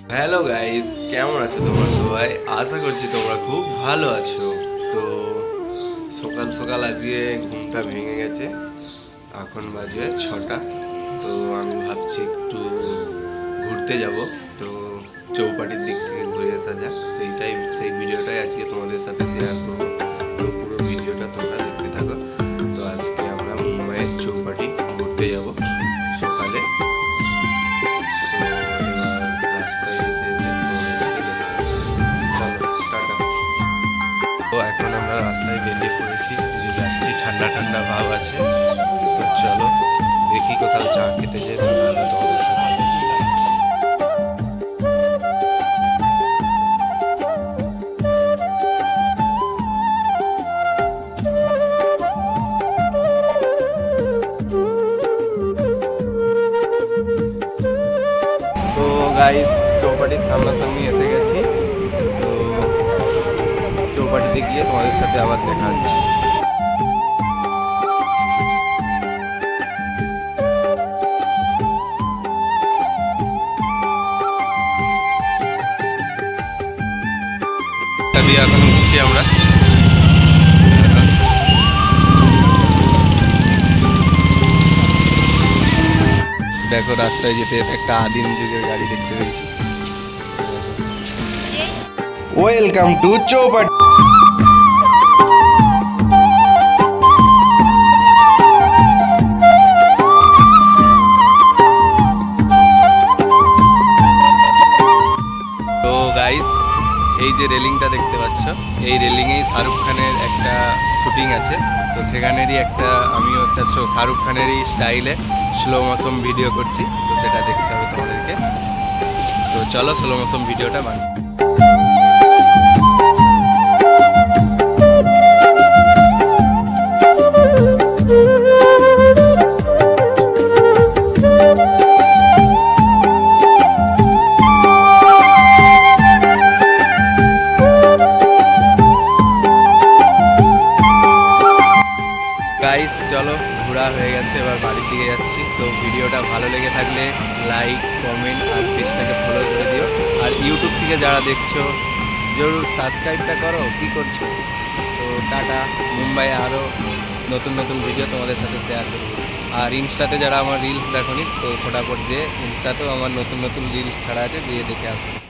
Hello guys, কেমন আছো তোমরা সবাই? আশা করছি তোমরা খুব ভালো আছো। তো সকাল সকাল আজকে ঘুমটা ভেঙে গেছে, এখন বাজে 6টা। তো আমি ভাবছি একটু ঘুরতে যাব, তো চৌপাটির দিক থেকে ঘুরে আসা যাক। সেই ভিডিওটাই আজকে তোমাদের সাথে শেয়ার করবো। তো পুরো ভিডিওটা তোমরা দেখতে থাকো। তো আজকে আমরা মুম্বাইয়ের চৌপাটি ঘুরতে যাব সকালে। তো এখন আমরা রাস্তায় বেরিয়ে পড়েছি, যাচ্ছি, ঠান্ডা ঠান্ডা ভাব আছে। তো চলো দেখি কোথাও চা খেতে যেতে ভালো তোমাদের সাথে। তো গাইস, চৌপাটির সামনাসামনি এসে গেছি। তো চৌপাটিতে গিয়ে তোমাদের সাথে আবার দেখা হচ্ছে। এখন উঠছি আমরা। দেখো রাস্তায় যেতে একটা আদিম যুগের গাড়ি দেখতে পেয়েছি। Welcome to Chowpatty. তো গাইস, এই যে রেলিংটা দেখতে পাচ্ছ, এই রেলিংয়েই শাহরুখ খানের একটা শুটিং আছে। তো সেখানেরই আমিও একটা শাহরুখ খানেরই স্টাইলে স্লো মোশন ভিডিও করছি। তো সেটা দেখতে হবে তোমাদেরকে। তো চলো স্লো মোশন ভিডিওটা বানাই। গাইস চলো, ঘোরা হয়ে গেছে, এবার বাড়ির দিকে যাচ্ছি। তো ভিডিওটা ভালো লেগে থাকলে লাইক, কমেন্ট আর পেজটাকে ফলো করে দিও। আর ইউটিউব থেকে যারা দেখছো জরুর সাবস্ক্রাইবটা করো। কি করছো? তো টাটা। মুম্বাইয়ে আরও নতুন নতুন ভিডিও তোমাদের সাথে শেয়ার করবো। আর ইনস্টাতে যারা আমার রিলস দেখোনি, তো ফটাফট যে ইনস্টাতেও আমার নতুন নতুন রিলস ছাড়া আছে, যেয়ে দেখে আসো।